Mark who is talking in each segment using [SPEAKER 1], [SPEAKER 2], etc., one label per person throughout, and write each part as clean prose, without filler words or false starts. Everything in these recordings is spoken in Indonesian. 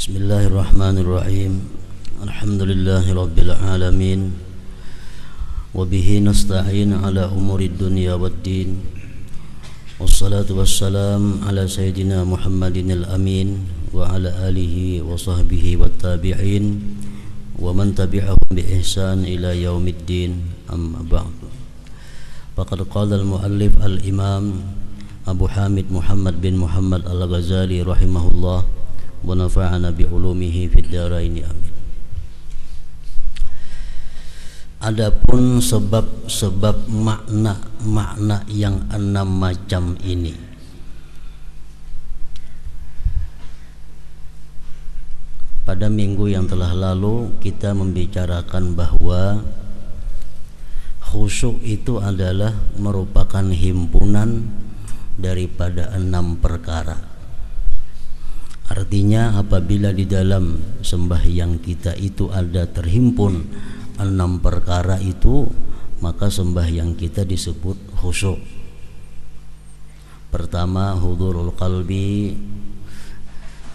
[SPEAKER 1] Bismillahirrahmanirrahim. Alhamdulillahi rabbil alamin. Wabihi nasta'in ala umurid dunya waddin. Wassalatu wassalam ala sayyidina Muhammadin al-amin wa ala alihi wa sahbihi wa tabi'in wa man tabi'ahum bi ihsan ila yaumiddin, amma ba'du. Faqad qala al-muallif al-imam Abu Hamid Muhammad bin Muhammad al-Ghazali rahimahullah wa nafa'ana bi ulumihi fid dharain, amin. Adapun sebab-sebab makna yang 6 macam ini pada minggu yang telah lalu kita membicarakan bahwa khusyuk itu adalah merupakan himpunan daripada 6 perkara. Artinya apabila di dalam sembahyang kita itu ada terhimpun 6 perkara itu, maka sembahyang kita disebut khusyuk. Pertama, hudurul qalbi.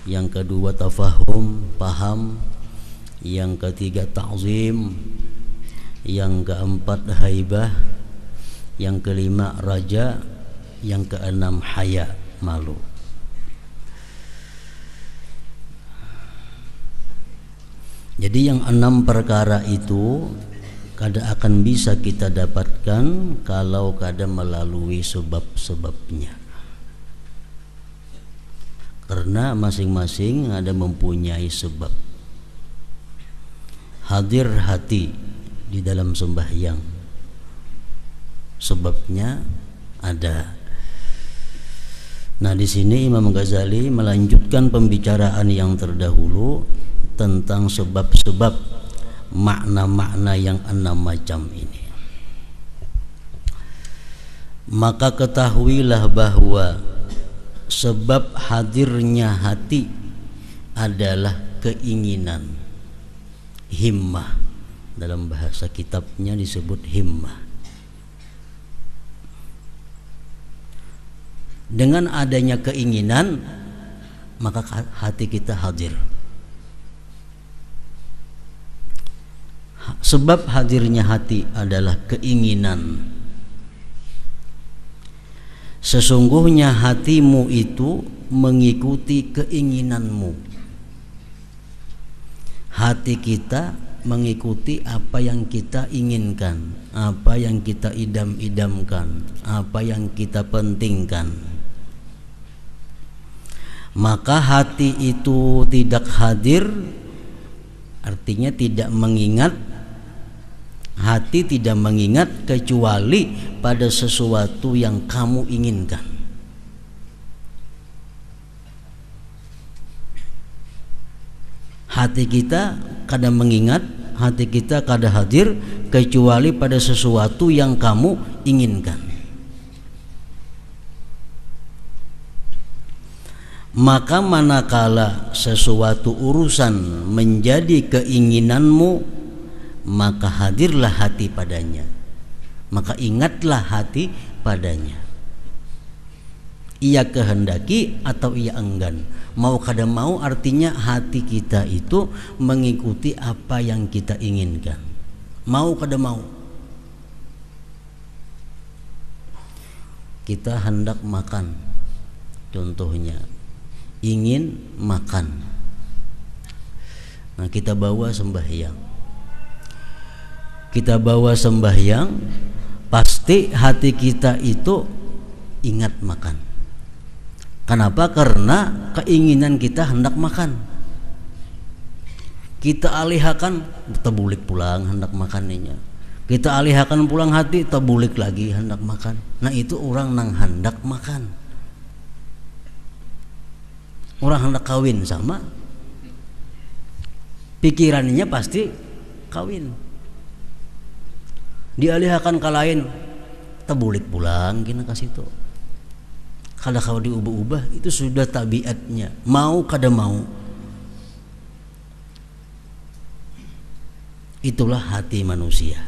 [SPEAKER 1] Yang kedua, tafahum, paham. Yang ketiga, ta'zim. Yang keempat, haibah. Yang kelima, raja. Yang keenam, haya, malu. Jadi yang 6 perkara itu kada akan bisa kita dapatkan kalau kada melalui sebab-sebabnya. Karena masing-masing ada mempunyai sebab. Hadir hati di dalam sembahyang, sebabnya ada. Nah, di sini Imam Ghazali melanjutkan pembicaraan yang terdahulu tentang sebab-sebab makna-makna yang 6 macam ini. Maka ketahuilah bahwa sebab hadirnya hati adalah keinginan, himmah. Dalam bahasa kitabnya disebut himmah. Dengan adanya keinginan, maka hati kita hadir. Sebab hadirnya hati adalah keinginan. Sesungguhnya hatimu itu mengikuti keinginanmu. Hati kita mengikuti apa yang kita inginkan, apa yang kita idam-idamkan, apa yang kita pentingkan. Maka hati itu tidak hadir, artinya tidak mengingat. Hati tidak mengingat kecuali pada sesuatu yang kamu inginkan. Hati kita kadang mengingat, hati kita kadang hadir kecuali pada sesuatu yang kamu inginkan. Maka manakala sesuatu urusan menjadi keinginanmu, maka hadirlah hati padanya, maka ingatlah hati padanya. Ia kehendaki atau ia enggan, mau kada mau, artinya hati kita itu mengikuti apa yang kita inginkan, mau kada mau. Kita hendak makan, contohnya ingin makan, nah kita bawa sembahyang. Kita bawa sembahyang, pasti hati kita itu ingat makan. Kenapa? Karena keinginan kita hendak makan. Kita alihkan, tebulik pulang hendak makannya. Kita alihkan pulang hati, tebulik lagi hendak makan. Nah, itu orang nang hendak makan. Orang hendak kawin sama, pikirannya pasti kawin. Dialihkan ke lain, tebulik pulang kena kasih itu. Kalau diubah-ubah itu sudah tabiatnya, mau kada mau. Itulah hati manusia.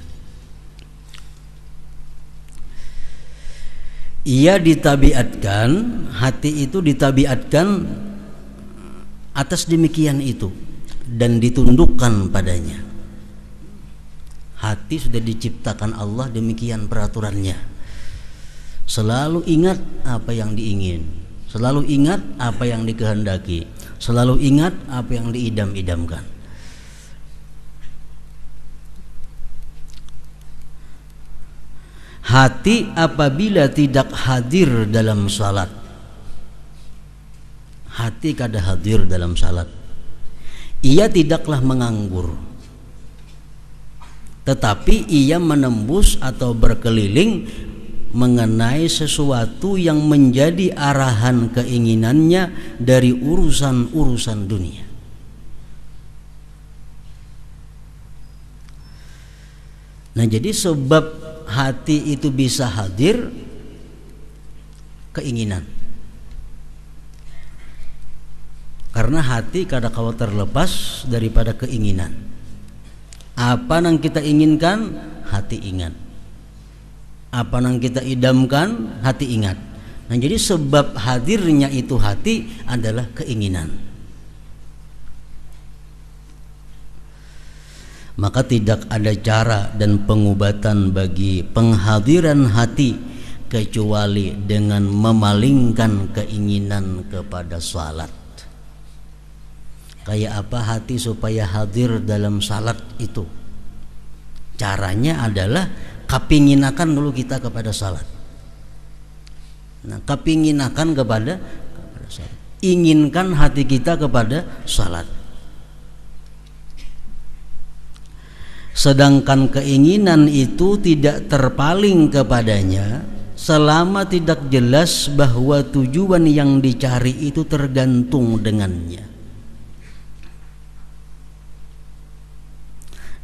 [SPEAKER 1] Ia ditabiatkan, hati itu ditabiatkan atas demikian itu dan ditundukkan padanya. Hati sudah diciptakan Allah, demikian peraturannya. Selalu ingat apa yang diingin, selalu ingat apa yang dikehendaki, selalu ingat apa yang diidam-idamkan. Hati apabila tidak hadir dalam salat, hati kada hadir dalam salat, ia tidaklah menganggur, tetapi ia menembus atau berkeliling mengenai sesuatu yang menjadi arahan keinginannya dari urusan-urusan dunia. Nah, jadi sebab hati itu bisa hadir, keinginan. Karena hati kadang-kala terlepas daripada keinginan. Apa yang kita inginkan, hati ingat. Apa yang kita idamkan, hati ingat. Nah, jadi sebab hadirnya itu hati adalah keinginan. Maka tidak ada cara dan pengobatan bagi penghadiran hati kecuali dengan memalingkan keinginan kepada salat. Kayak apa hati supaya hadir dalam salat itu? Caranya adalah kapinginakan dulu kita kepada salat. Nah, kapinginakan kepada salat. Inginkan hati kita kepada salat. Sedangkan keinginan itu tidak terpaling kepadanya selama tidak jelas bahwa tujuan yang dicari itu tergantung dengannya.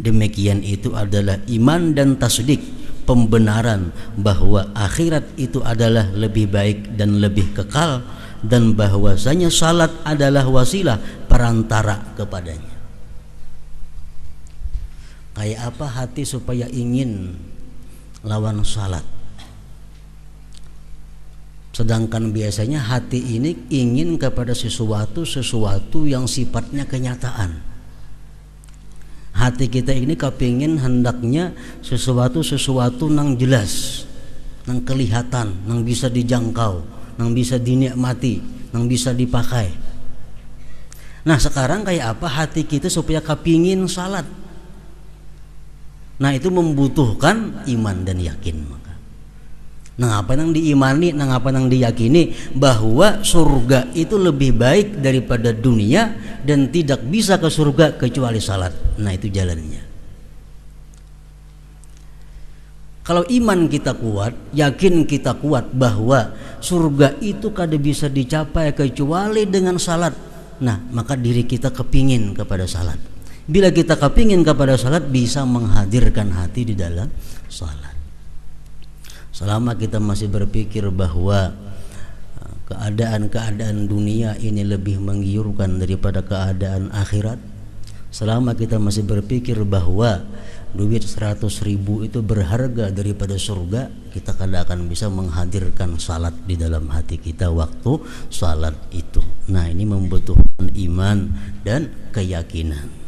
[SPEAKER 1] Demikian itu adalah iman dan tasdik, pembenaran bahwa akhirat itu adalah lebih baik dan lebih kekal, dan bahwasanya salat adalah wasilah perantara kepadanya. Kayak apa hati supaya ingin lawan salat? Sedangkan biasanya hati ini ingin kepada sesuatu yang sifatnya kenyataan. Hati kita ini kepingin hendaknya sesuatu nang jelas, nang kelihatan, nang bisa dijangkau, nang bisa dinikmati, nang bisa dipakai. Nah, sekarang kayak apa hati kita supaya kepingin salat? Nah, itu membutuhkan iman dan yakin. Maka nah, apa yang diimani, nah apa yang diyakini bahwa surga itu lebih baik daripada dunia dan tidak bisa ke surga kecuali salat. Nah, itu jalannya. Kalau iman kita kuat, yakin kita kuat bahwa surga itu kada bisa dicapai kecuali dengan salat. Nah, maka diri kita kepingin kepada salat. Bila kita kepingin kepada salat, bisa menghadirkan hati di dalam salat. Selama kita masih berpikir bahwa keadaan dunia ini lebih menggiurkan daripada keadaan akhirat, selama kita masih berpikir bahwa duit 100.000 itu berharga daripada surga, kita kada akan bisa menghadirkan salat di dalam hati kita waktu salat itu. Nah, ini membutuhkan iman dan keyakinan.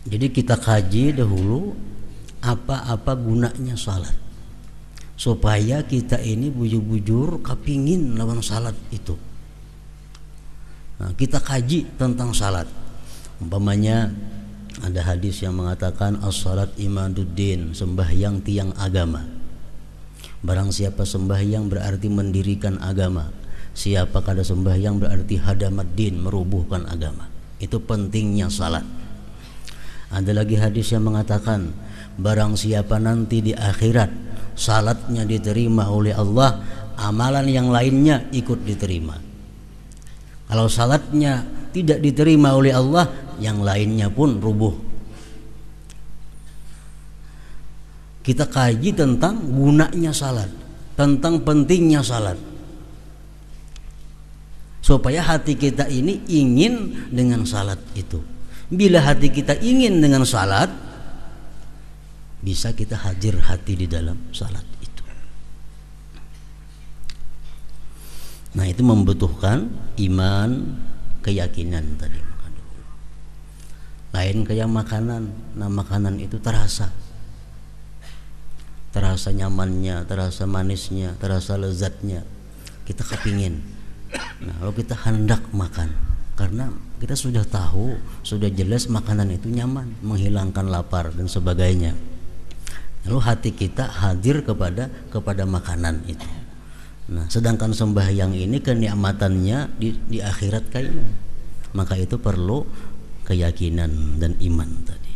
[SPEAKER 1] Jadi kita kaji dahulu apa gunanya salat, supaya kita ini bujur-bujur kepingin lawan salat itu. Nah, kita kaji tentang salat. Umpamanya ada hadis yang mengatakan as-salat imaduddin, sembahyang tiang agama. Barang siapa sembahyang berarti mendirikan agama. Siapa kada sembahyang berarti hadamat din, merubuhkan agama. Itu pentingnya salat. Ada lagi hadis yang mengatakan barang siapa nanti di akhirat salatnya diterima oleh Allah, amalan yang lainnya ikut diterima. Kalau salatnya tidak diterima oleh Allah, yang lainnya pun rubuh. Kita kaji tentang gunanya salat, tentang pentingnya salat, supaya hati kita ini ingin dengan salat itu. Bila hati kita ingin dengan salat, bisa kita hadir hati di dalam salat itu. Nah, itu membutuhkan iman, keyakinan tadi. Lain kayak makanan. Nah, makanan itu terasa nyamannya, terasa manisnya, terasa lezatnya, kita kepingin. Nah, lalu kita hendak makan karena kita sudah tahu, sudah jelas makanan itu nyaman, menghilangkan lapar dan sebagainya. Lalu hati kita hadir kepada makanan itu. Nah, sedangkan sembahyang ini kenikmatannya di akhirat kayaknya. Maka itu perlu keyakinan dan iman tadi.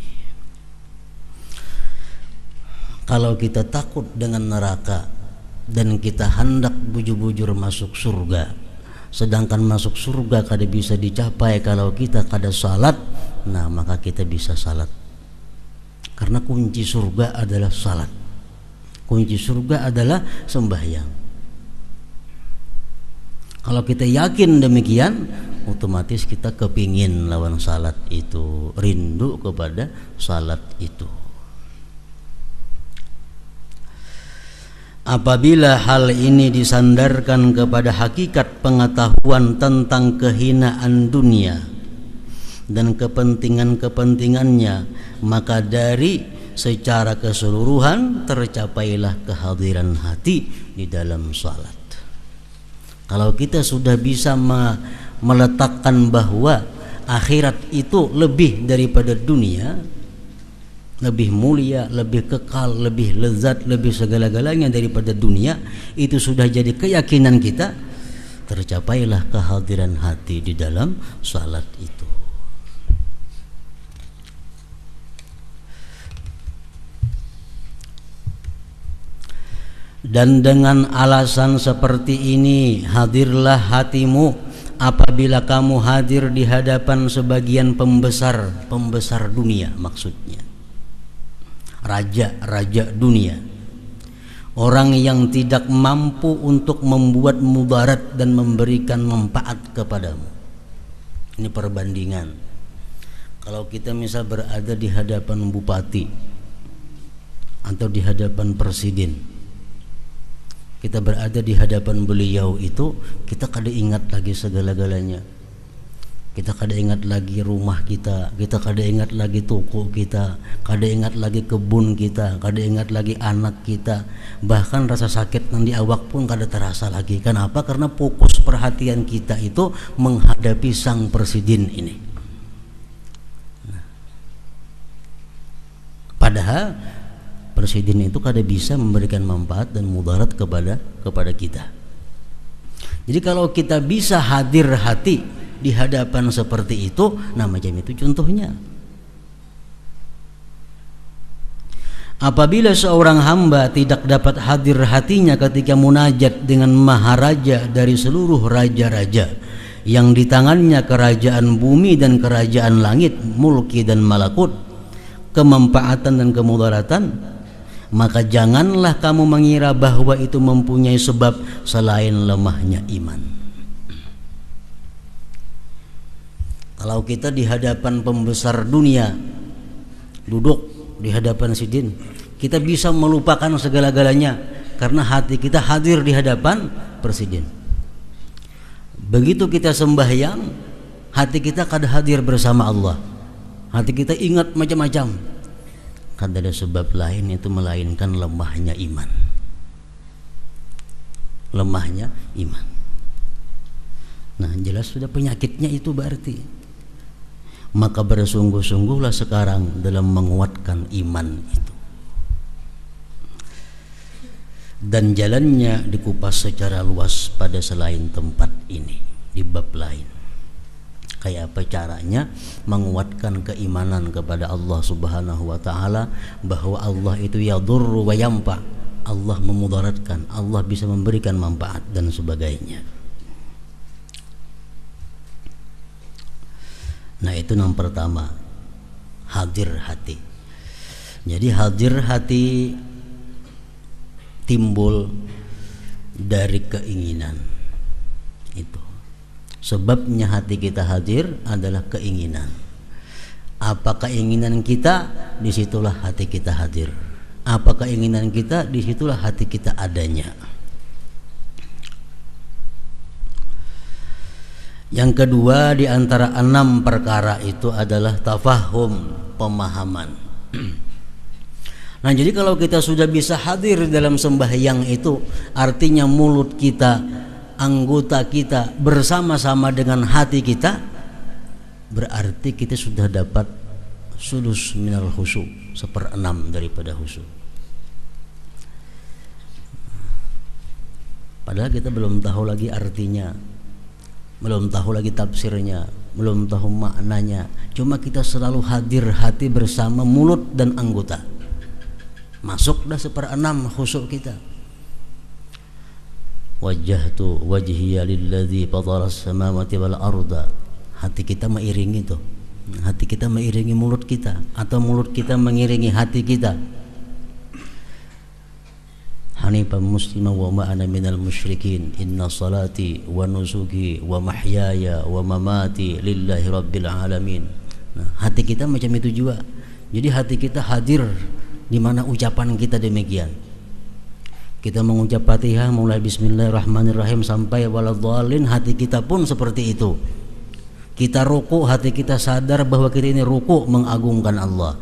[SPEAKER 1] Kalau kita takut dengan neraka dan kita hendak bujur-bujur masuk surga, sedangkan masuk surga kada bisa dicapai kalau kita kada salat, nah maka kita bisa salat. Karena kunci surga adalah salat. Kunci surga adalah sembahyang. Kalau kita yakin demikian, otomatis kita kepingin lawan salat itu, rindu kepada salat itu. Apabila hal ini disandarkan kepada hakikat pengetahuan tentang kehinaan dunia dan kepentingan-kepentingannya, maka dari secara keseluruhan tercapailah kehadiran hati di dalam salat. Kalau kita sudah bisa meletakkan bahwa akhirat itu lebih daripada dunia, lebih mulia, lebih kekal, lebih lezat, lebih segala-galanya daripada dunia, itu sudah jadi keyakinan kita, tercapailah kehadiran hati di dalam salat itu. Dan dengan alasan seperti ini hadirlah hatimu apabila kamu hadir di hadapan sebagian pembesar dunia, maksudnya raja-raja dunia, orang yang tidak mampu untuk membuat mudarat dan memberikan manfaat kepadamu. Ini perbandingan. Kalau kita misal berada di hadapan bupati atau di hadapan presiden, kita berada di hadapan beliau itu, kita kada ingat lagi segala-galanya. Kita kada ingat lagi rumah kita kada ingat lagi toko kita, kada ingat lagi kebun kita, kada ingat lagi anak kita, bahkan rasa sakit yang di awak pun kada terasa lagi. Kenapa? Karena fokus perhatian kita itu menghadapi sang presiden ini. Padahal presiden itu kada bisa memberikan manfaat dan mudarat kepada kita. Jadi kalau kita bisa hadir hati di hadapan seperti itu, nah macam itu contohnya. Apabila seorang hamba tidak dapat hadir hatinya ketika munajat dengan maharaja dari seluruh raja-raja yang di tangannya kerajaan bumi dan kerajaan langit, mulki dan malakut, kemanfaatan dan kemudaratan, maka janganlah kamu mengira bahwa itu mempunyai sebab selain lemahnya iman. Kalau kita di hadapan pembesar dunia, duduk di hadapan sidin, kita bisa melupakan segala-galanya karena hati kita hadir di hadapan presiden. Begitu kita sembahyang, hati kita kada hadir bersama Allah. Hati kita ingat macam-macam. Kada ada sebab lain itu melainkan lemahnya iman. Lemahnya iman. Nah, jelas sudah penyakitnya itu berarti. Maka bersungguh-sungguhlah sekarang dalam menguatkan iman itu. Dan jalannya dikupas secara luas pada selain tempat ini, di bab lain. Kayak apa caranya menguatkan keimanan kepada Allah Subhanahu wa taala, bahwa Allah itu yadurru wa yanfa. Allah memudaratkan, Allah bisa memberikan manfaat dan sebagainya. Nah, itu yang pertama, hadir hati. Jadi hadir hati timbul dari keinginan. Itu sebabnya hati kita hadir adalah keinginan. Apa keinginan kita, disitulah hati kita hadir. Apa keinginan kita, disitulah hati kita adanya. Yang kedua di antara 6 perkara itu adalah tafahum, pemahaman. Nah, jadi kalau kita sudah bisa hadir dalam sembahyang itu, artinya mulut kita, anggota kita bersama-sama dengan hati kita, berarti kita sudah dapat sudus minal khusyuk, 1/6 daripada khusyuk. Padahal kita belum tahu lagi artinya, belum tahu lagi tafsirnya, belum tahu maknanya. Cuma kita selalu hadir hati bersama mulut dan anggota. Masuk dah 1/6 khusyuk kita. Wajjahtu wajhiya lilladzi fatara as-samawati wal arda. Hati kita mengiringi tuh. Hati kita mengiringi mulut kita, atau mulut kita mengiringi hati kita. Hanifan musliman wa ma ana minal musyrikin. Inna salati wa nusuki wa mahyaya wa mamati lillahi rabbil alamin. Nah, hati kita macam itu juga. Jadi hati kita hadir di mana ucapan kita demikian. Kita mengucap Fatihah mulai bismillahirrahmanirrahim sampai waladhdallin, hati kita pun seperti itu. Kita ruku, hati kita sadar bahwa kita ini ruku mengagungkan Allah.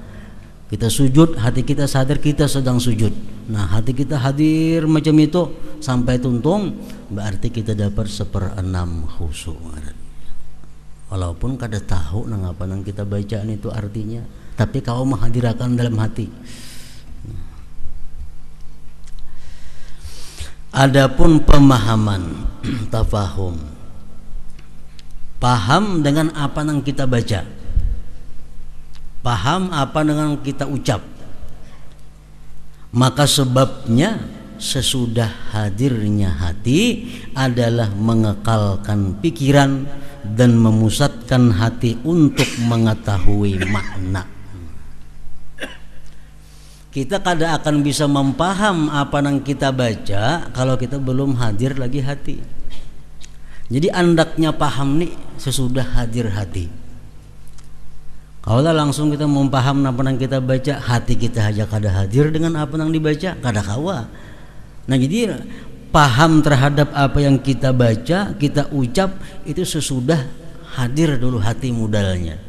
[SPEAKER 1] Kita sujud, hati kita sadar kita sedang sujud. Nah, hati kita hadir macam itu sampai tuntung, berarti kita dapat 1/6 khusyuk. Walaupun kada tahu nang apa nang kita bacaan itu artinya, tapi kau menghadirkan dalam hati. Adapun pemahaman, tafahum, paham dengan apa yang kita baca, paham apa dengan kita ucap, maka sebabnya sesudah hadirnya hati adalah mengekalkan pikiran dan memusatkan hati untuk mengetahui makna. Kita kada akan bisa mempaham apa yang kita baca kalau kita belum hadir lagi hati. Jadi andaknya paham nih sesudah hadir hati. Kalau langsung kita mempaham apa yang kita baca, hati kita aja kada hadir dengan apa yang dibaca, kada kawa. Nah, jadi paham terhadap apa yang kita baca, kita ucap itu sesudah hadir dulu hati modalnya.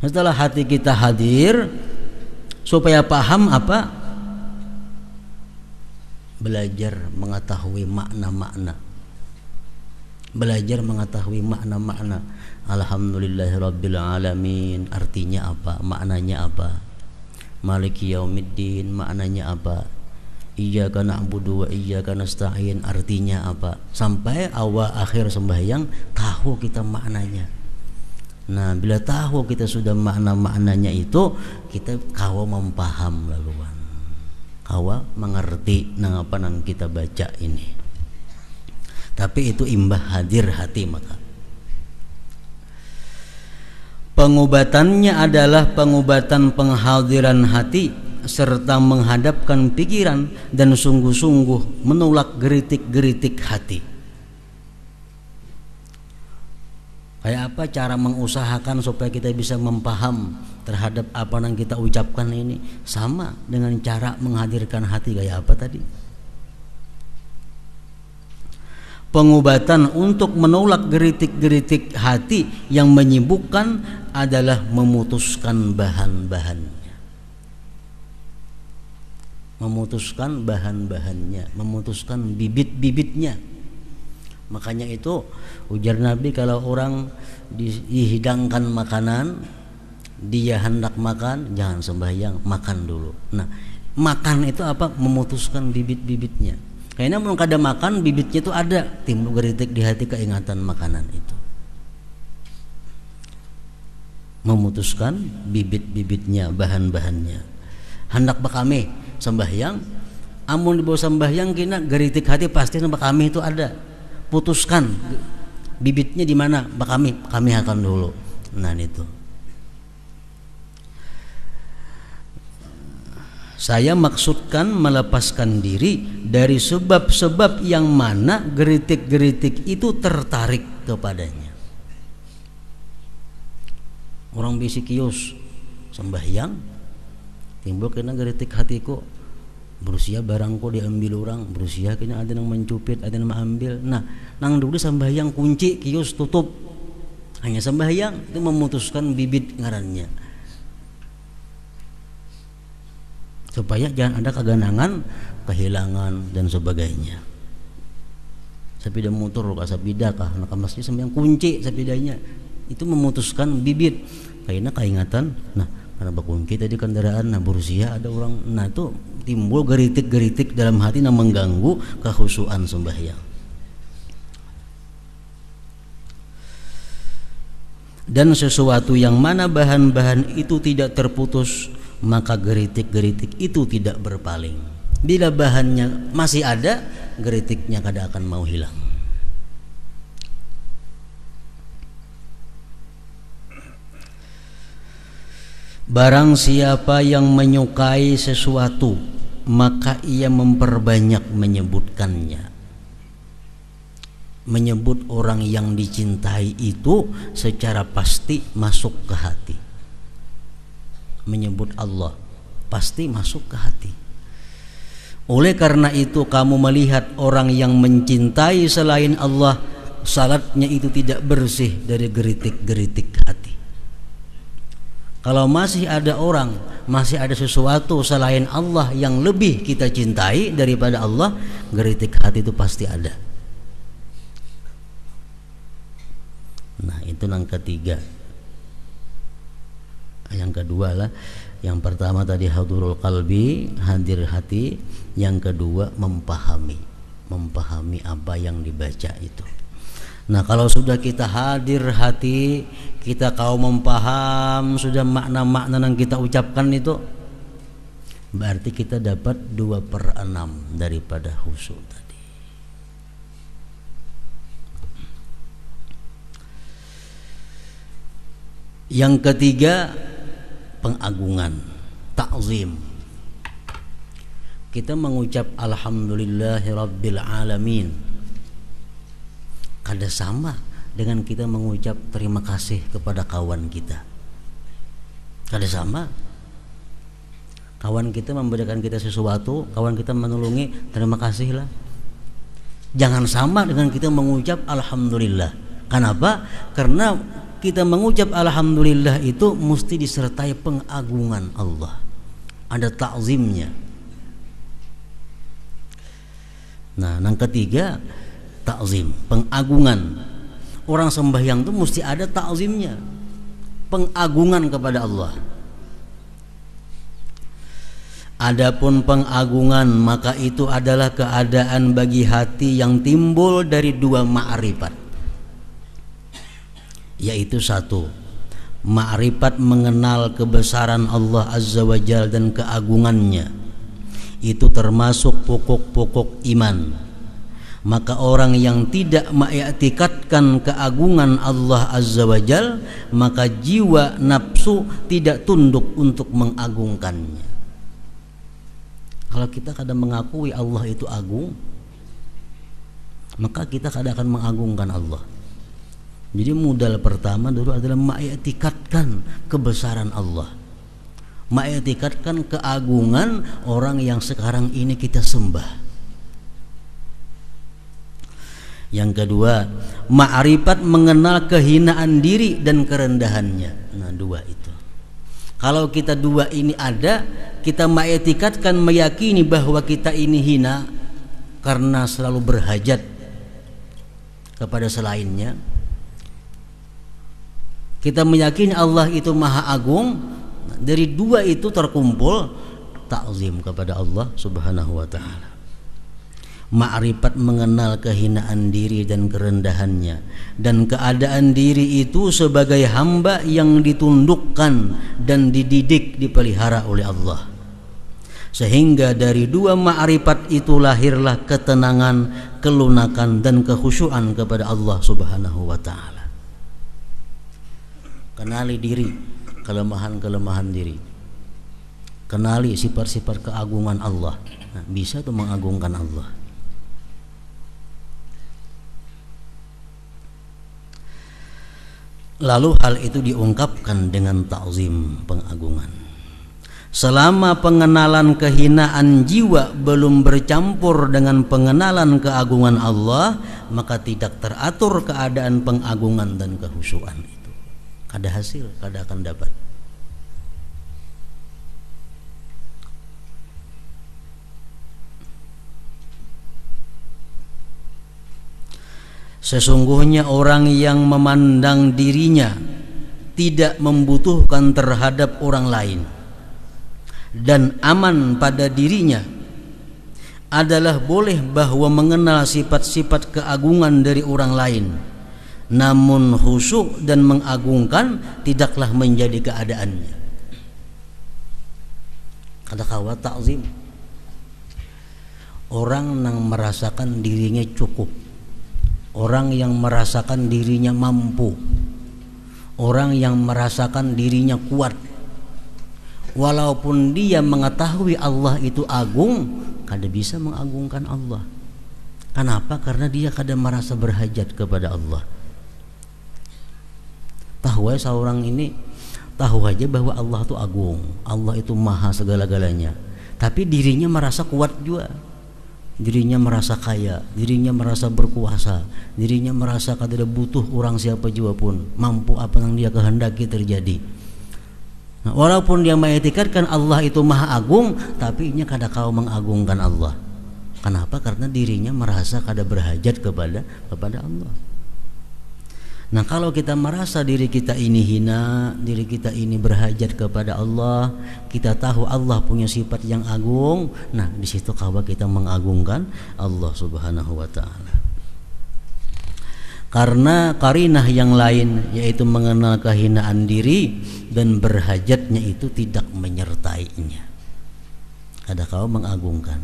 [SPEAKER 1] Setelah hati kita hadir, supaya paham apa? Belajar mengetahui makna-makna. Belajar mengetahui makna-makna. Alhamdulillahirabbil alamin, artinya apa? Maknanya apa? Maliki yaumiddin, maknanya apa? Iyyaka na'budu wa iyyaka nasta'in, artinya apa? Sampai awal akhir sembahyang tahu kita maknanya. Nah, bila tahu kita sudah makna-maknanya itu, kita kawa mempaham laluan, kawa mengerti nang apa nang kita baca ini. Tapi itu imbah hadir hati. Maka pengobatannya adalah pengobatan penghadiran hati serta menghadapkan pikiran dan sungguh-sungguh menolak geritik-geritik hati. Kayak apa cara mengusahakan supaya kita bisa mempaham terhadap apa yang kita ucapkan ini? Sama dengan cara menghadirkan hati. Kayak apa tadi? Pengobatan untuk menolak geritik-geritik hati yang menyibukkan adalah memutuskan bahan-bahannya. Memutuskan bahan-bahannya, memutuskan bibit-bibitnya. Makanya itu ujar Nabi, kalau orang dihidangkan makanan, dia hendak makan, jangan sembahyang, makan dulu. Nah, makan itu apa? Memutuskan bibit-bibitnya. Karena belum kada makan, bibitnya itu ada, timbul geritik di hati, keingatan makanan itu. Memutuskan bibit-bibitnya, bahan-bahannya. Hendak bakame sembahyang, amun dibawa sembahyang kena geritik hati, pasti bakame itu ada. Putuskan bibitnya di mana, kami akan dulu. Nah, itu saya maksudkan melepaskan diri dari sebab-sebab yang mana geritik-geritik itu tertarik kepadanya. Orang bisi kios sembahyang, timbul kena geritik hatiku, berusia barangku diambil orang, berusia kena ada yang mencupit, ada yang mengambil. Nah, nang dulu sembahyang kunci kios tutup, hanya sembahyang itu memutuskan bibit ngarannya, supaya jangan ada keganangan, kehilangan dan sebagainya. Sepeda motor kah, sepeda kah, nak masjid sembahyang kunci sepedanya, itu memutuskan bibit, kayaknya keingatan. Nah, karena berkunci tadi kendaraan, nah berusia ada orang, nah itu timbul geritik-geritik dalam hati yang mengganggu kekhusyuan sembahyang. Dan sesuatu yang mana bahan-bahan itu tidak terputus, maka geritik-geritik itu tidak berpaling. Bila bahannya masih ada, geritiknya kada akan mau hilang. Barang siapa yang menyukai sesuatu, maka ia memperbanyak menyebutkannya. Menyebut orang yang dicintai itu secara pasti masuk ke hati. Menyebut Allah pasti masuk ke hati. Oleh karena itu kamu melihat orang yang mencintai selain Allah, salatnya itu tidak bersih dari geritik-geritik hati. Kalau masih ada orang, masih ada sesuatu selain Allah yang lebih kita cintai daripada Allah, geritik hati itu pasti ada. Nah, itu yang ketiga. Yang kedua lah, yang pertama tadi hadurul qalbi, hadir hati. Yang kedua memahami apa yang dibaca itu. Nah, kalau sudah kita hadir hati, kita kau memaham sudah makna-makna yang kita ucapkan itu, berarti kita dapat 2/6 daripada khusyuk tadi. Yang ketiga pengagungan, ta'zim. Kita mengucap alhamdulillahirabbil alamin, kada sama dengan kita mengucap terima kasih kepada kawan kita. Kada sama. Kawan kita memberikan kita sesuatu, kawan kita menolongi, terima kasih lah. Jangan sama dengan kita mengucap alhamdulillah. Kenapa? Karena kita mengucap alhamdulillah itu mesti disertai pengagungan Allah, ada ta'zimnya. Nah, yang ketiga ta'zim, pengagungan. Orang sembahyang itu mesti ada ta'zimnya, pengagungan kepada Allah. Adapun pengagungan, maka itu adalah keadaan bagi hati yang timbul dari 2 ma'rifat, yaitu 1, ma'rifat mengenal kebesaran Allah Azza wa Jalla dan keagungannya. Itu termasuk pokok-pokok iman. Maka orang yang tidak mengiktikadkan keagungan Allah Azza wa Jalla, maka jiwa nafsu tidak tunduk untuk mengagungkannya. Kalau kita kadang mengakui Allah itu agung, maka kita kadang akan mengagungkan Allah. Jadi modal pertama dulu adalah mengiktikadkan kebesaran Allah, mengiktikadkan keagungan orang yang sekarang ini kita sembah. Yang kedua, ma'rifat mengenal kehinaan diri dan kerendahannya. Nah, 2 itu. Kalau kita 2 ini ada, kita mengiktikadkan, meyakini bahwa kita ini hina karena selalu berhajat kepada selainnya. Kita meyakini Allah itu maha agung. Dari 2 itu terkumpul ta'zim kepada Allah Subhanahu wa ta'ala. Ma'rifat mengenal kehinaan diri dan kerendahannya, dan keadaan diri itu sebagai hamba yang ditundukkan dan dididik, dipelihara oleh Allah. Sehingga dari 2 ma'rifat itu lahirlah ketenangan, kelunakan dan kekhusyuan kepada Allah Subhanahu wa ta'ala. Kenali diri, kelemahan-kelemahan diri. Kenali sifat-sifat keagungan Allah. Nah, bisa tuh mengagungkan Allah. Lalu hal itu diungkapkan dengan ta'zim, pengagungan. Selama pengenalan kehinaan jiwa belum bercampur dengan pengenalan keagungan Allah, maka tidak teratur keadaan pengagungan dan kehusuan itu. Kada hasil, kada akan dapat. Sesungguhnya orang yang memandang dirinya tidak membutuhkan terhadap orang lain dan aman pada dirinya adalah boleh bahwa mengenal sifat-sifat keagungan dari orang lain, namun khusyuk dan mengagungkan tidaklah menjadi keadaannya. Ada kawa takzim, orang yang merasakan dirinya cukup, orang yang merasakan dirinya mampu, orang yang merasakan dirinya kuat, walaupun dia mengetahui Allah itu agung, kada bisa mengagungkan Allah. Kenapa? Karena dia kada merasa berhajat kepada Allah. Tahu aja seorang ini, tahu aja bahwa Allah itu agung, Allah itu maha segala-galanya, tapi dirinya merasa kuat juga, dirinya merasa kaya, dirinya merasa berkuasa, dirinya merasa kada butuh orang siapa juga pun, mampu apa yang dia kehendaki terjadi. Nah, walaupun dia mengetikatkan Allah itu maha agung, tapi ia kada kau mengagungkan Allah. Kenapa? Karena dirinya merasa kada berhajat kepada Allah. Nah, kalau kita merasa diri kita ini hina, diri kita ini berhajat kepada Allah, kita tahu Allah punya sifat yang agung, nah di situ kawa kita mengagungkan Allah Subhanahu wa taala. Karena karinah yang lain, yaitu mengenal kehinaan diri dan berhajatnya, itu tidak menyertainya. Kada kau mengagungkan.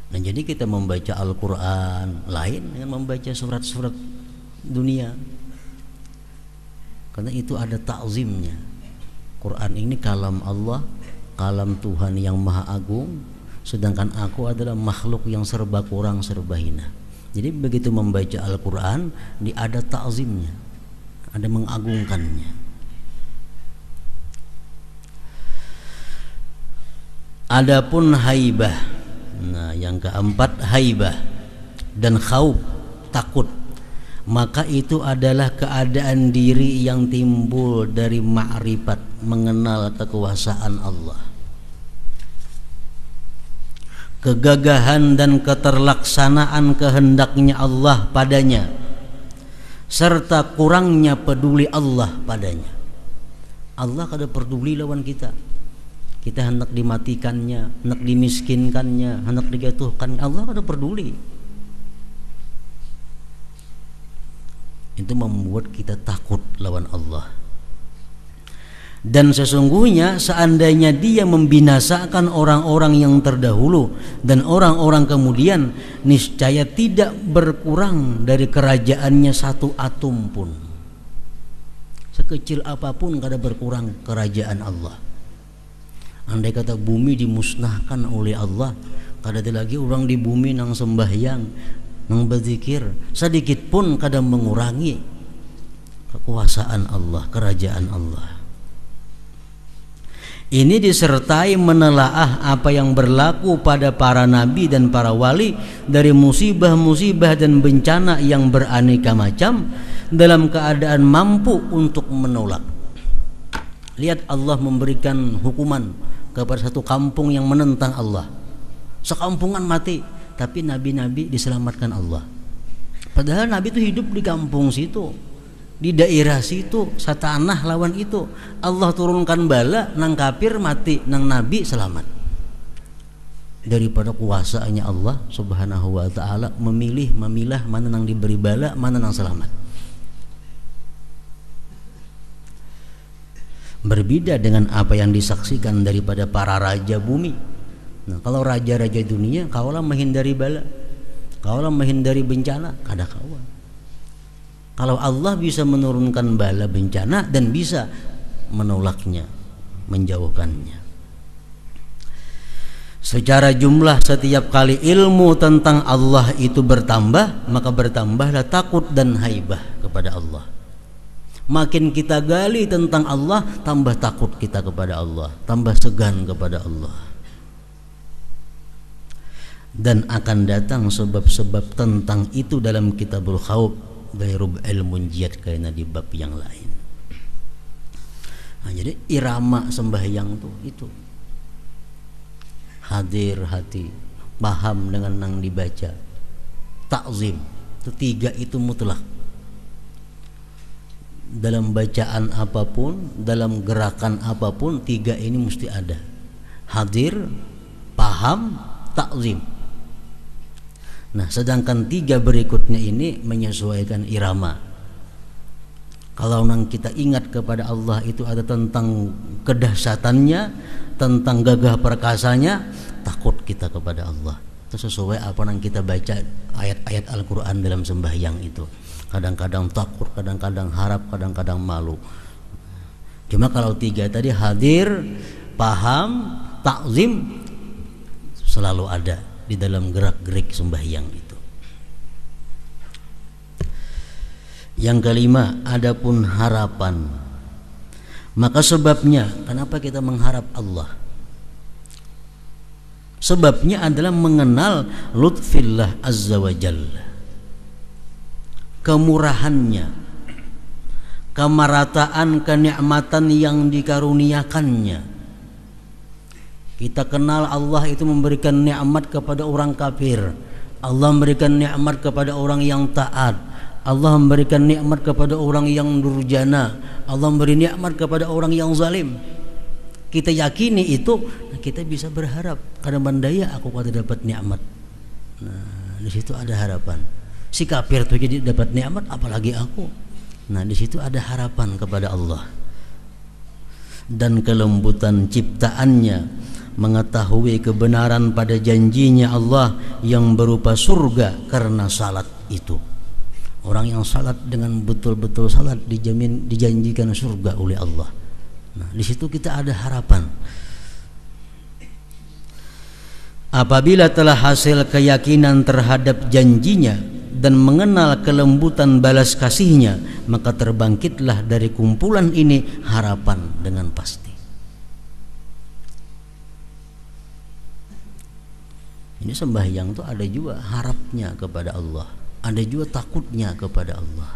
[SPEAKER 1] Nah, jadi kita membaca Al-Quran lain dengan membaca surat-surat dunia, karena itu ada ta'zimnya. Quran ini kalam Allah, kalam Tuhan yang maha agung, sedangkan aku adalah makhluk yang serba kurang, serba hina. Jadi begitu membaca Al-Quran, ada ta'zimnya, ada mengagungkannya. Adapun haibah, nah yang keempat haibah dan khauf, takut, maka itu adalah keadaan diri yang timbul dari ma'rifat, mengenal kekuasaan Allah, kegagahan dan keterlaksanaan kehendaknya Allah padanya, serta kurangnya peduli Allah padanya. Allah kada peduli lawan kita. Kita hendak dimatikannya, hendak dimiskinkannya, hendak dijatuhkan, Allah kada peduli. Itu membuat kita takut lawan Allah. Dan sesungguhnya seandainya dia membinasakan orang-orang yang terdahulu dan orang-orang kemudian, niscaya tidak berkurang dari kerajaannya satu atom pun. Sekecil apapun kada berkurang kerajaan Allah. Andai kata bumi dimusnahkan oleh Allah, kada ada lagi orang di bumi nang sembahyang, nang berzikir, sedikit pun kada mengurangi kekuasaan Allah, kerajaan Allah. Ini disertai menelaah apa yang berlaku pada para nabi dan para wali dari musibah-musibah dan bencana yang beraneka macam, dalam keadaan mampu untuk menolak. Lihat, Allah memberikan hukuman kepada satu kampung yang menentang Allah, sekampungan mati, tapi nabi-nabi diselamatkan Allah. Padahal nabi itu hidup di kampung situ, di daerah situ, satanah lawan itu. Allah turunkan bala, nang kafir mati, nang nabi selamat. Daripada kuasaannya Allah Subhanahu wa ta'ala memilah mana nang diberi bala, mana nang selamat. Berbeda dengan apa yang disaksikan daripada para raja bumi. Nah, kalau raja-raja dunia, kaulah menghindari bala, kaulah menghindari bencana, kada kawan. Kalau Allah bisa menurunkan bala bencana dan bisa menolaknya, menjauhkannya. Secara jumlah, setiap kali ilmu tentang Allah itu bertambah, maka bertambahlah takut dan haibah kepada Allah. Makin kita gali tentang Allah, tambah takut kita kepada Allah, tambah segan kepada Allah. Dan akan datang sebab-sebab tentang itu dalam Kitabul Khauf, Bayrub al-Munjiyat kayaknya di bab yang lain. Nah, jadi irama sembahyang itu hadir hati, paham dengan yang dibaca, takzim, itu tiga itu mutlak. Dalam bacaan apapun, dalam gerakan apapun, tiga ini mesti ada: hadir, paham, takzim. Nah, sedangkan tiga berikutnya ini menyesuaikan irama. Kalau nang kita ingat kepada Allah itu ada tentang kedahsyatannya, tentang gagah perkasanya, takut kita kepada Allah. Itu sesuai apa yang kita baca ayat-ayat Al-Quran dalam sembahyang itu. Kadang-kadang takut, kadang-kadang harap, kadang-kadang malu. Cuma kalau tiga tadi, hadir, paham, takzim, selalu ada di dalam gerak-gerik sembahyang itu. Yang kelima, adapun harapan. Maka sebabnya, kenapa kita mengharap Allah? Sebabnya adalah mengenal lutfillah azza wa jalla, kemurahannya, kemarataan, kenikmatan yang dikaruniakannya. Kita kenal Allah itu memberikan nikmat kepada orang kafir, Allah memberikan nikmat kepada orang yang taat, Allah memberikan nikmat kepada orang yang durjana, Allah memberi nikmat kepada orang yang zalim. Kita yakini itu, kita bisa berharap, karena bandaya aku kada dapat nikmat. Nah, di situ ada harapan. Si kafir tuh jadi dapat nikmat, apalagi aku. Nah, di situ ada harapan kepada Allah. Dan kelembutan ciptaannya, mengetahui kebenaran pada janjinya Allah yang berupa surga karena salat itu. Orang yang salat dengan betul-betul salat dijanjikan surga oleh Allah. Nah, di situ kita ada harapan. Apabila telah hasil keyakinan terhadap janjinya dan mengenal kelembutan balas kasihnya, maka terbangkitlah dari kumpulan ini harapan dengan pasti. Ini sembahyang itu ada juga harapnya kepada Allah, ada juga takutnya kepada Allah.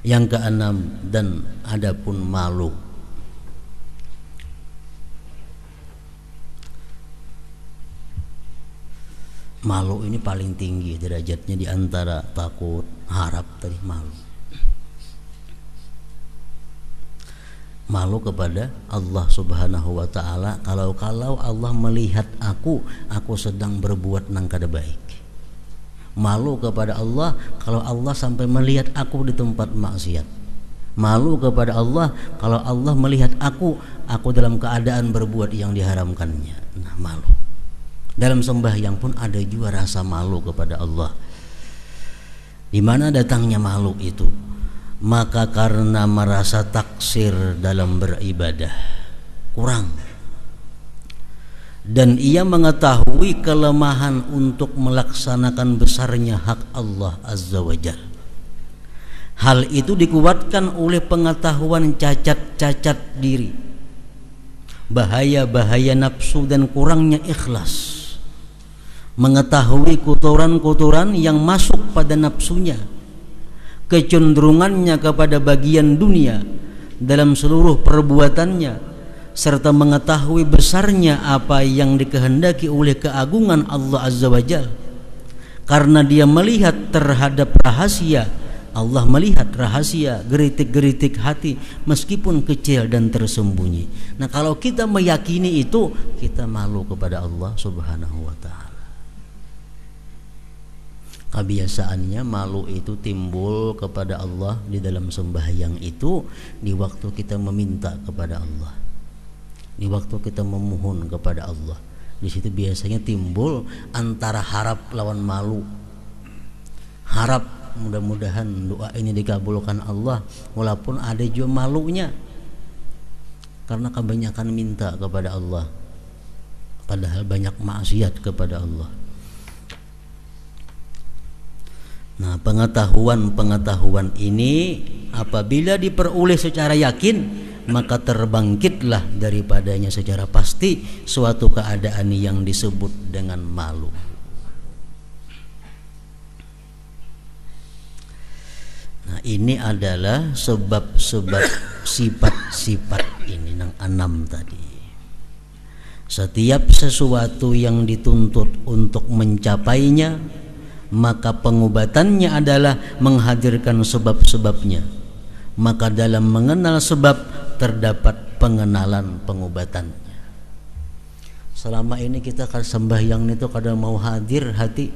[SPEAKER 1] Yang keenam, dan adapun malu. Malu ini paling tinggi derajatnya di antara takut, harap tadi, malu. Malu kepada Allah Subhanahu wa taala, kalau Allah melihat aku sedang berbuat nang kada baik. Malu kepada Allah kalau Allah sampai melihat aku di tempat maksiat. Malu kepada Allah kalau Allah melihat aku dalam keadaan berbuat yang diharamkannya. Nah, malu. Dalam sembahyang pun ada juga rasa malu kepada Allah. Di mana datangnya malu itu? Maka karena merasa taksir dalam beribadah, kurang, dan ia mengetahui kelemahan untuk melaksanakan besarnya hak Allah Azza wa Jalla. Hal itu dikuatkan oleh pengetahuan cacat-cacat diri, bahaya-bahaya nafsu dan kurangnya ikhlas. Mengetahui kotoran-kotoran yang masuk pada nafsunya, kecenderungannya kepada bagian dunia dalam seluruh perbuatannya, serta mengetahui besarnya apa yang dikehendaki oleh keagungan Allah Azza wa Jalla. Karena dia melihat terhadap rahasia, Allah melihat rahasia, geritik-geritik hati meskipun kecil dan tersembunyi. Nah, kalau kita meyakini itu, kita malu kepada Allah Subhanahu wa taala. Kebiasaannya malu itu timbul kepada Allah di dalam sembahyang itu, di waktu kita meminta kepada Allah, di waktu kita memohon kepada Allah. Di situ biasanya timbul antara harap lawan malu. Harap mudah-mudahan doa ini dikabulkan Allah, walaupun ada juga malunya karena kebanyakan minta kepada Allah, padahal banyak maksiat kepada Allah. Nah, pengetahuan ini apabila diperoleh secara yakin, maka terbangkitlah daripadanya secara pasti suatu keadaan yang disebut dengan malu. Nah, ini adalah sebab-sebab sifat-sifat ini nang 6 tadi. Setiap sesuatu yang dituntut untuk mencapainya, maka pengobatannya adalah menghadirkan sebab-sebabnya. Maka dalam mengenal sebab terdapat pengenalan pengobatannya. Selama ini kita sembahyang itu kadang mau hadir hati,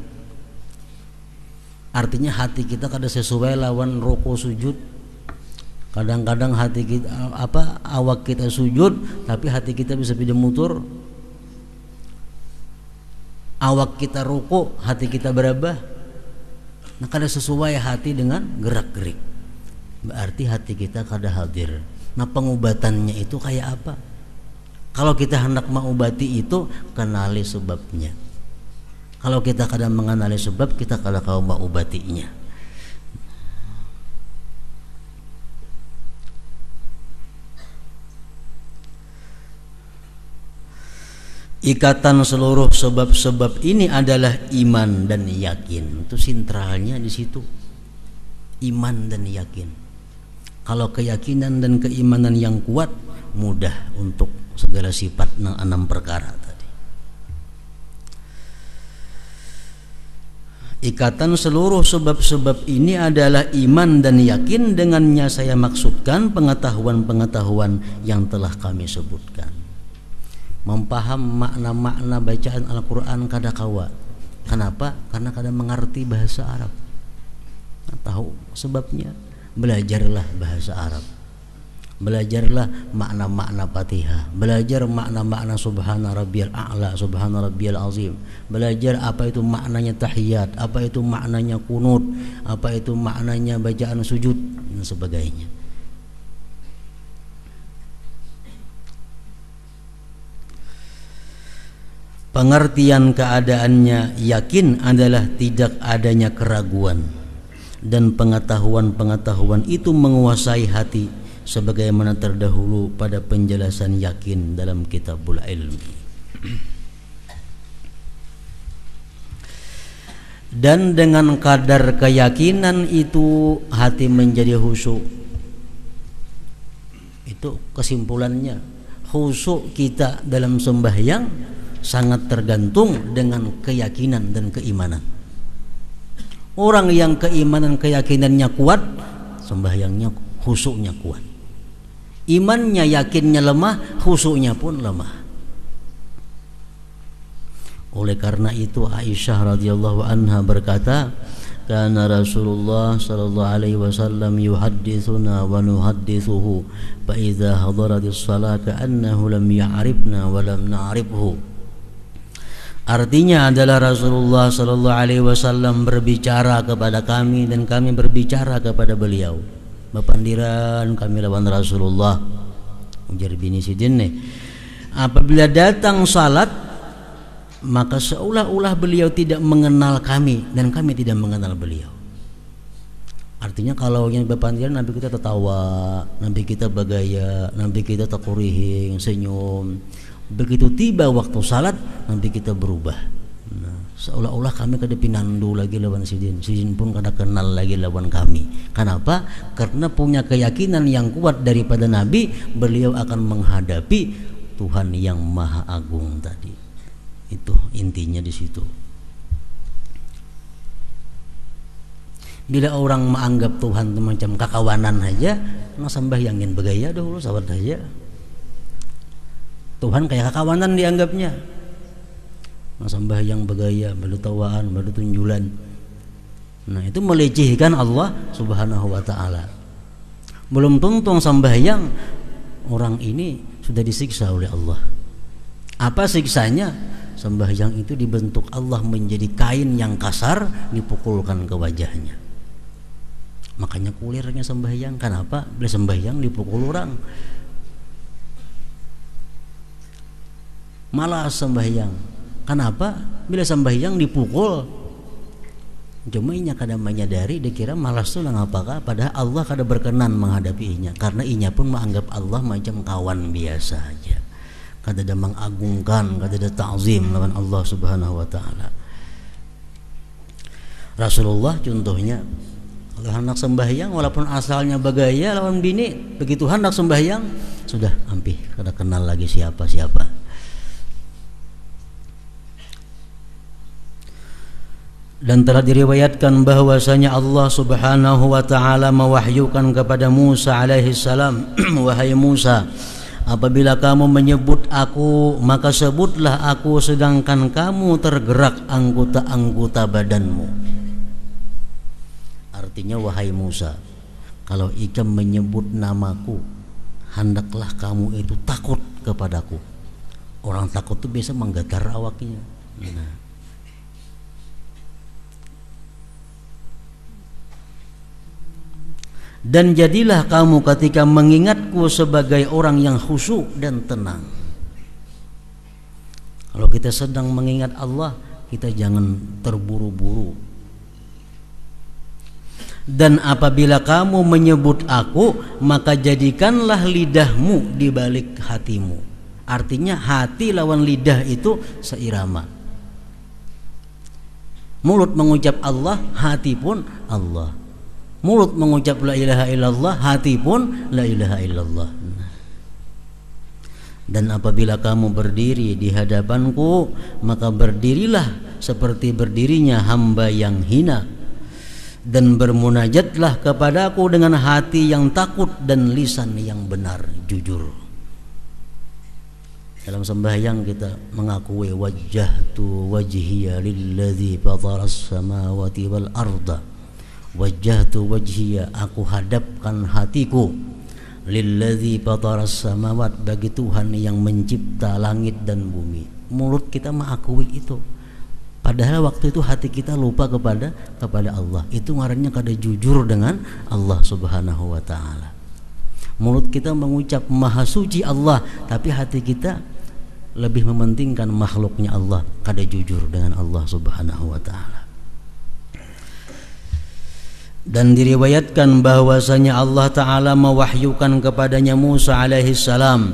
[SPEAKER 1] artinya hati kita kadang sesuai lawan ruku sujud. Kadang-kadang hati kita awak kita sujud tapi hati kita bisa pindah mutur. Awak kita ruku, hati kita berubah. Nah, kada sesuai hati dengan gerak-gerik. Berarti hati kita kada hadir. Nah, pengobatannya itu kayak apa? Kalau kita hendak mengobati itu, kenali sebabnya. Kalau kita kada mengenali sebab, kita kada kau mengobatinya. Ikatan seluruh sebab-sebab ini adalah iman dan yakin. Itu sentralnya di situ. Iman dan yakin. Kalau keyakinan dan keimanan yang kuat, mudah untuk segala sifat 6 perkara tadi. Ikatan seluruh sebab-sebab ini adalah iman dan yakin. Dengannya saya maksudkan pengetahuan-pengetahuan yang telah kami sebutkan. Mempaham makna-makna bacaan Al-Quran kada kawa. Kenapa? Karena kada mengerti bahasa Arab. Tahu sebabnya, belajarlah bahasa Arab. Belajarlah makna-makna Fatihah. Belajar makna-makna Subhana Rabbiyal A'la, Subhana Rabbiyal Azim. Belajar apa itu maknanya tahiyat, apa itu maknanya kunut, apa itu maknanya bacaan sujud dan sebagainya. Pengertian keadaannya yakin adalah tidak adanya keraguan, dan pengetahuan-pengetahuan itu menguasai hati sebagaimana terdahulu pada penjelasan yakin dalam Kitabul Ilm. Dan dengan kadar keyakinan itu hati menjadi khusyuk. Itu kesimpulannya. Khusyuk kita dalam sembahyang sangat tergantung dengan keyakinan dan keimanan. Orang yang keimanan keyakinannya kuat, sembahyangnya khusyuknya kuat. Imannya yakinnya lemah, khusyuknya pun lemah. Oleh karena itu Aisyah radhiyallahu anha berkata, "Kana Rasulullah sallallahu alaihi wasallam yuhadditsuna wa nuhadditsuhu, fa idza hadaratis shalah ka'annahu lam ya'rifna wa lam na'rifhu." Artinya adalah Rasulullah sallallahu alaihi wasallam berbicara kepada kami dan kami berbicara kepada beliau. Bapandiran kami lawan Rasulullah. Ujar bini Sidin nih. Apabila datang salat, maka seolah-olah beliau tidak mengenal kami dan kami tidak mengenal beliau. Artinya kalau yang bapandiran Nabi kita tertawa, Nabi kita bergaya, Nabi kita takurihing, senyum. Begitu tiba waktu salat, nanti kita berubah. Nah, seolah-olah kami kada pinandu lagi lawan Sidin. Sidin pun kada kenal lagi lawan kami. Kenapa? Karena punya keyakinan yang kuat daripada Nabi, beliau akan menghadapi Tuhan yang Maha Agung tadi. Itu intinya di situ. Bila orang menganggap Tuhan itu macam kakawanan aja, nggak sembahyangin begaya dahulu sawat aja. Tuhan kayak kakawanan dianggapnya. Sembahyang bergaya, bertawaan, bertunjulan. Nah, itu melecehkan Allah Subhanahu wa taala. Belum tentu sembahyang orang ini sudah disiksa oleh Allah. Apa siksanya? Sembahyang itu dibentuk Allah menjadi kain yang kasar, dipukulkan ke wajahnya. Makanya kulirnya sembahyang. Kenapa? Bila sembahyang dipukul orang. Malas sembahyang. Kenapa? Bila sembahyang dipukul. Cuma inya kada menyadari, dikira malas tuh lah ngapakah, padahal Allah kada berkenan menghadapi inya, karena inya pun menganggap Allah macam kawan biasa aja, kada ada mengagungkan, kada ada ta'zim lawan Allah Subhanahu wa taala. Rasulullah contohnya, kalau hendak sembahyang walaupun asalnya bagaya lawan bini, begitu hendak sembahyang sudah ampih kada kenal lagi siapa-siapa. Dan telah diriwayatkan bahwasanya Allah Subhanahu wa taala mewahyukan kepada Musa alaihi salam, wahai Musa, apabila kamu menyebut aku, maka sebutlah aku sedangkan kamu tergerak anggota-anggota badanmu. Artinya, wahai Musa, kalau ikam menyebut namaku, hendaklah kamu itu takut kepadaku. Orang takut itu biasa menggetar awaknya. Nah, dan jadilah kamu ketika mengingatku sebagai orang yang khusyuk dan tenang. Kalau kita sedang mengingat Allah, kita jangan terburu-buru. Dan apabila kamu menyebut aku, maka jadikanlah lidahmu di balik hatimu. Artinya hati lawan lidah itu seirama. Mulut mengucap Allah, hati pun Allah. Mulut mengucap la ilaha illallah, hati pun la ilaha illallah. Dan apabila kamu berdiri di hadapanku, maka berdirilah seperti berdirinya hamba yang hina, dan bermunajatlah kepadaku dengan hati yang takut dan lisan yang benar jujur. Dalam sembahyang kita mengakui wajjahtu wajhiya lilladzi fataras samawati wal arda. Wajjahtu wajhiya, aku hadapkan hatiku, lilladzi fataras samawat, bagi Tuhan yang mencipta langit dan bumi. Mulut kita mengakui itu, padahal waktu itu hati kita lupa kepada Allah. Itu ngarannya kada jujur dengan Allah Subhanahu wa taala. Mulut kita mengucap maha suci Allah, tapi hati kita lebih mementingkan makhluknya Allah, kada jujur dengan Allah Subhanahu wa taala. Dan diriwayatkan bahwasanya Allah Ta'ala mewahyukan kepadanya Musa alaihi salam,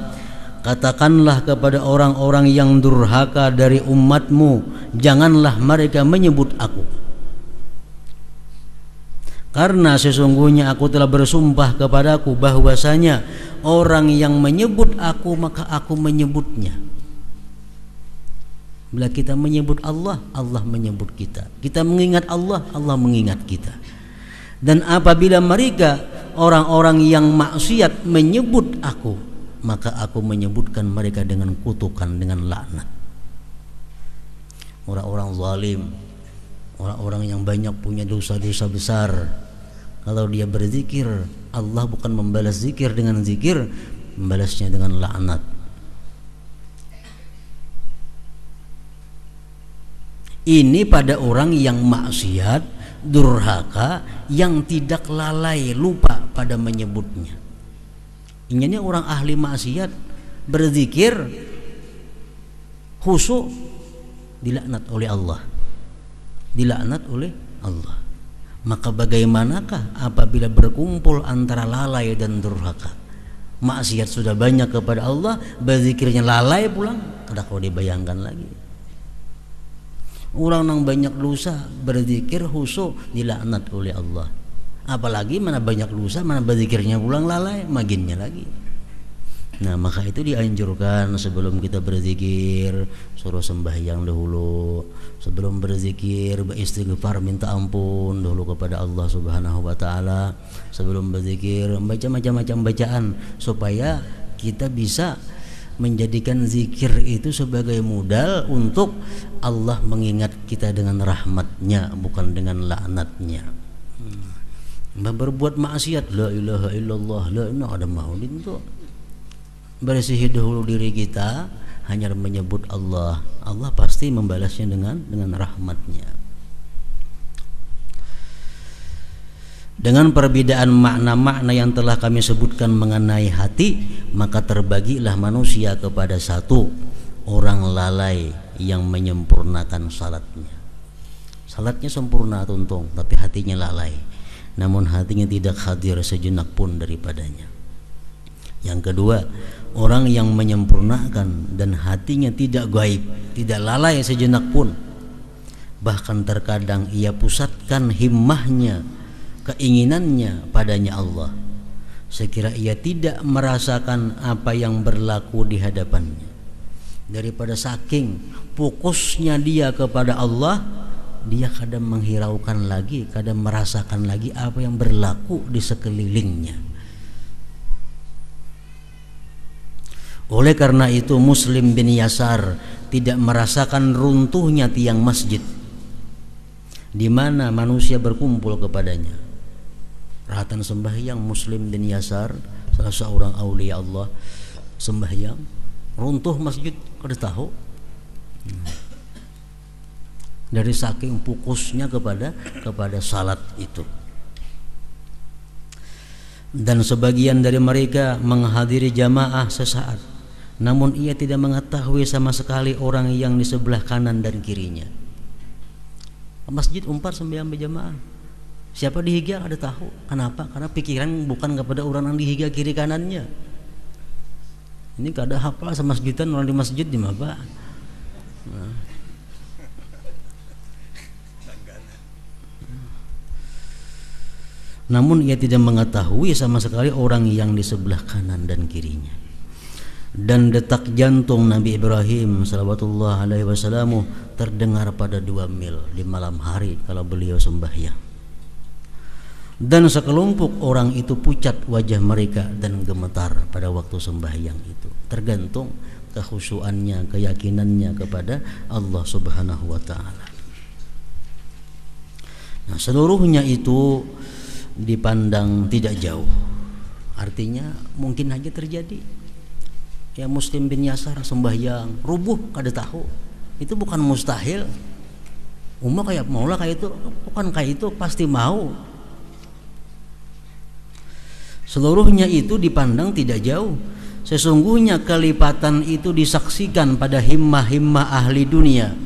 [SPEAKER 1] katakanlah kepada orang-orang yang durhaka dari umatmu, janganlah mereka menyebut aku, karena sesungguhnya aku telah bersumpah kepadaku bahwasanya orang yang menyebut aku, maka aku menyebutnya. Bila kita menyebut Allah, Allah menyebut kita. Kita mengingat Allah, Allah mengingat kita. Dan apabila mereka orang-orang yang maksiat menyebut aku, maka aku menyebutkan mereka dengan kutukan, dengan laknat. Orang-orang zalim, orang-orang yang banyak punya dosa-dosa besar, kalau dia berzikir, Allah bukan membalas zikir dengan zikir, membalasnya dengan laknat. Ini pada orang yang maksiat, durhaka, yang tidak lalai, lupa pada menyebutnya. Ini orang ahli maksiat berzikir khusyuk, dilaknat oleh Allah, dilaknat oleh Allah. Maka bagaimanakah apabila berkumpul antara lalai dan durhaka? Maksiat sudah banyak kepada Allah, berzikirnya lalai pulang, kada kau dibayangkan lagi. Orang yang banyak dosa berzikir khusyuk, dilaknat oleh Allah. Apalagi mana banyak dosa, mana berzikirnya pulang lalai, maginnya lagi. Nah, maka itu dianjurkan sebelum kita berzikir suruh sembahyang dahulu. Sebelum berzikir beristighfar, minta ampun dahulu kepada Allah Subhanahu wa taala. Sebelum berzikir baca macam-macam bacaan supaya kita bisa menjadikan zikir itu sebagai modal untuk Allah mengingat kita dengan rahmatnya, bukan dengan laknatnya. Berbuat maksiat, la ilaha illallah, la ilaha ada maulid itu. Bersihi dahulu diri kita, hanya menyebut Allah, Allah pasti membalasnya dengan rahmatnya. Dengan perbedaan makna-makna yang telah kami sebutkan mengenai hati, maka terbagilah manusia kepada satu, orang lalai yang menyempurnakan salatnya. Salatnya sempurna tuntung, tapi hatinya lalai. Namun hatinya tidak hadir sejenak pun daripadanya. Yang kedua, orang yang menyempurnakan dan hatinya tidak gaib, tidak lalai sejenak pun. Bahkan terkadang ia pusatkan himmahnya, keinginannya padanya Allah. Sekira ia tidak merasakan apa yang berlaku di hadapannya. Daripada saking fokusnya dia kepada Allah, dia kadang menghiraukan lagi, kadang merasakan lagi apa yang berlaku di sekelilingnya. Oleh karena itu Muslim bin Yasar tidak merasakan runtuhnya tiang masjid di mana manusia berkumpul kepadanya. Perhatian sembahyang Muslim bin Yasar, salah seorang aulia Allah, sembahyang runtuh masjid, kada tahu. Dari saking fokusnya kepada salat itu. Dan sebagian dari mereka menghadiri jamaah sesaat, namun ia tidak mengetahui sama sekali orang yang di sebelah kanan dan kirinya. Masjid umpar sembahyang berjamaah, siapa dihiga ada tahu. Kenapa? Karena pikiran bukan kepada orang yang dihiga kiri kanannya. Ini kada hafal sama masjidan, orang di masjid di mana? Namun ia tidak mengetahui sama sekali orang yang di sebelah kanan dan kirinya. Dan detak jantung Nabi Ibrahim salawatullah alaihi wasallam terdengar pada 2 mil di malam hari kalau beliau sembahyang. Dan sekelompok orang itu pucat wajah mereka dan gemetar pada waktu sembahyang itu. Tergantung kekhusyuannya, keyakinannya kepada Allah Subhanahu wa taala. Nah, seluruhnya itu dipandang tidak jauh, artinya mungkin aja terjadi. Ya Muslim bin Yasar sembahyang rubuh kada tahu, itu bukan mustahil. Kayak maulah kayak itu, bukan kayak itu pasti mau. Seluruhnya itu dipandang tidak jauh. Sesungguhnya kelipatan itu disaksikan pada himmah-himmah ahli dunia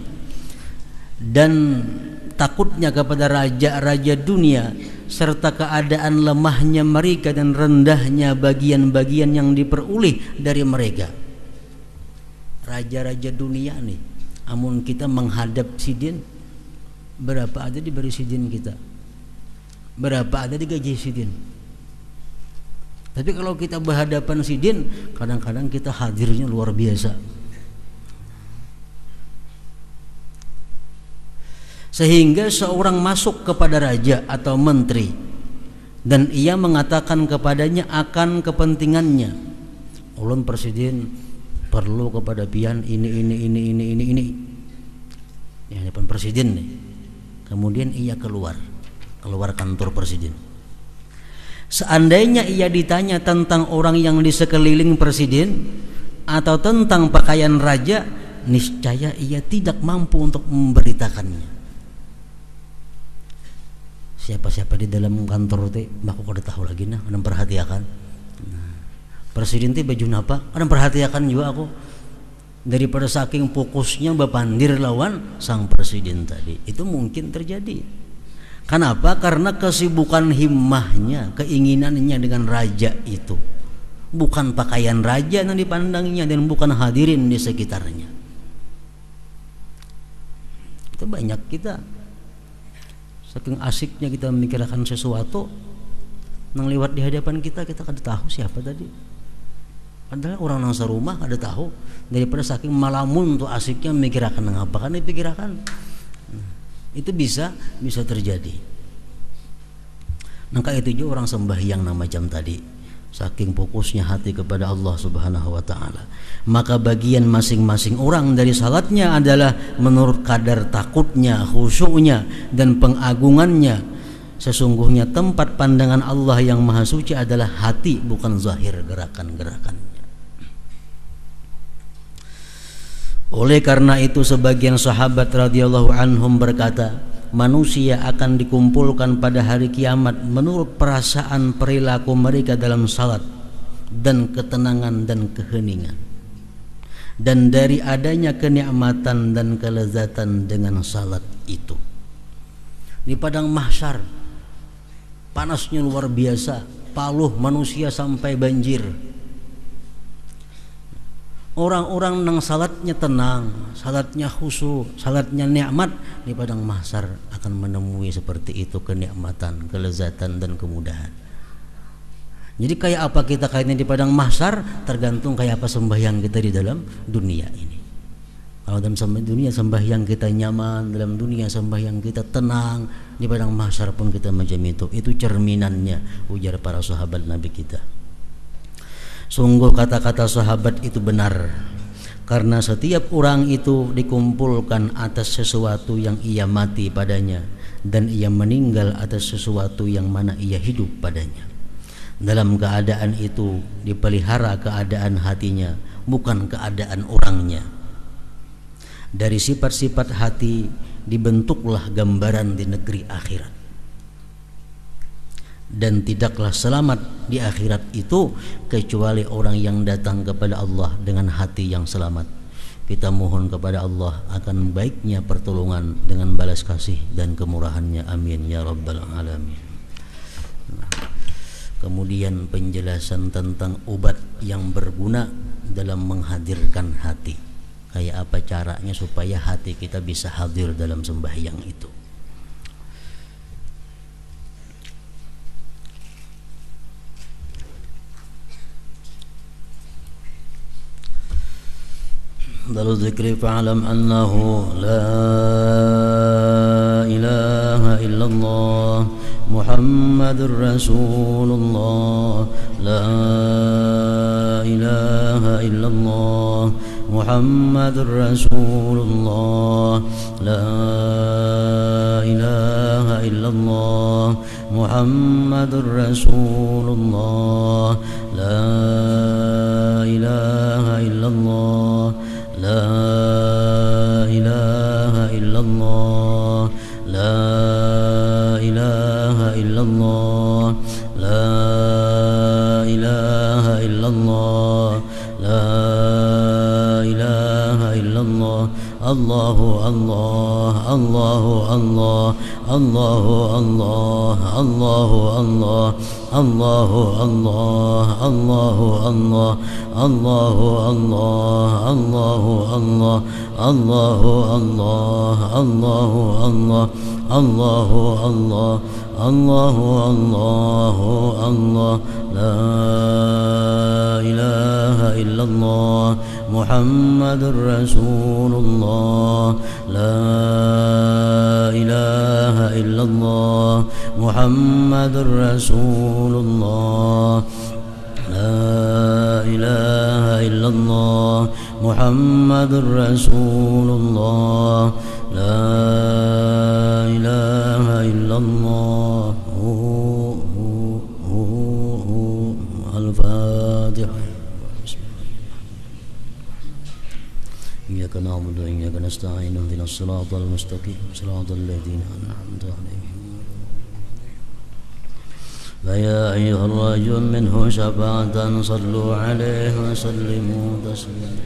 [SPEAKER 1] dan takutnya kepada raja-raja dunia, serta keadaan lemahnya mereka dan rendahnya bagian-bagian yang diperoleh dari mereka. Raja-raja dunia nih, amun kita menghadap sidin, berapa ada diberi sidin kita, berapa ada digaji sidin. Tapi kalau kita berhadapan sidin, kadang-kadang kita hadirnya luar biasa. Sehingga seorang masuk kepada raja atau menteri dan ia mengatakan kepadanya akan kepentingannya, ulun presiden perlu kepada pian ini ya depan presiden nih. Kemudian ia keluar kantor presiden. Seandainya ia ditanya tentang orang yang di sekeliling presiden atau tentang pakaian raja, niscaya ia tidak mampu untuk memberitakannya. Siapa-siapa di dalam kantor teh aku kada tahu lagi nah, kada perhatiakan. Presiden teh baju napa? Kada perhatiakan juga aku. Daripada saking fokusnya bapandir lawan sang presiden tadi. Itu mungkin terjadi. Kenapa? Karena kesibukan himmahnya, keinginannya dengan raja itu. Bukan pakaian raja yang dipandangnya dan bukan hadirin di sekitarnya. Itu banyak kita. Saking asiknya kita memikirkan sesuatu nang lewat di hadapan kita kada tahu siapa tadi. Padahal orang nang serumah kada tahu. Daripada saking malamun tuh asiknya memikirkan nang apa kan dipikirkan. Itu bisa terjadi. Maka itu juga orang sembahyang nang macam tadi, saking fokusnya hati kepada Allah Subhanahu wa taala, maka bagian masing-masing orang dari salatnya adalah menurut kadar takutnya, khusyuknya dan pengagungannya. Sesungguhnya tempat pandangan Allah yang maha suci adalah hati, bukan zahir gerakan-gerakannya. Oleh karena itu sebagian sahabat radhiyallahu anhum berkata, manusia akan dikumpulkan pada hari kiamat menurut perasaan perilaku mereka dalam salat dan ketenangan dan keheningan, dan dari adanya kenikmatan dan kelezatan dengan salat itu. di padang mahsyar. Panasnya luar biasa, paluh manusia sampai banjir. Orang-orang nang salatnya tenang, salatnya khusyuk, salatnya nikmat, di padang mahsyar akan menemui seperti itu kenikmatan, kelezatan dan kemudahan. Jadi kayak apa kita kayaknya di padang mahsyar tergantung kayak apa sembahyang kita di dalam dunia ini. Kalau dalam dunia sembahyang kita nyaman, dalam dunia sembahyang kita tenang, di padang mahsyar pun kita macam itu. Itu cerminannya, ujar para sahabat Nabi kita. Sungguh kata-kata sahabat itu benar, karena setiap orang itu dikumpulkan atas sesuatu yang ia mati padanya, dan ia meninggal atas sesuatu yang mana ia hidup padanya. Dalam keadaan itu dipelihara keadaan hatinya, bukan keadaan orangnya. Dari sifat-sifat hati dibentuklah gambaran di negeri akhirat. Dan tidaklah selamat di akhirat itu kecuali orang yang datang kepada Allah dengan hati yang selamat. Kita mohon kepada Allah akan baiknya pertolongan dengan balas kasih dan kemurahannya, amin ya rabbal alamin. Kemudian penjelasan tentang obat yang berguna dalam menghadirkan hati. Kayak apa caranya supaya hati kita bisa hadir dalam sembahyang itu. Dalam zikri fa'alam annahu la ilaha illallah Muhammadur Rasulullah, la ilaha illallah Muhammadur Rasulullah, la ilaha illallah Muhammadur Rasulullah, la ilaha illallah, la ilaha illallah, la ilaha illallah, la ilaha illallah, la ilaha illallah. Allahu Allah, Allahu Allah, Allahu Allah, Allahu Allah, Allahu Allah, Allahu Allah, Allahu Allah, Allahu Allah, Allahu Allah, Allahu Allah, Allahu Allah, Allahu Allah, la ilaha illallah Muhammadur Rasulullah, la ilaha illallah Muhammadur Rasulullah, la ilaha illallah Muhammadur Rasulullah, la ilaha illallah. Al-Fatiha. إياك نعبد وإياك نستعين اهدنا الصراط المستقيم صراط الذين أنعمت عليهم. فيا أيها الرجل منه شفاعة صلوا عليه وسلموا تسليما.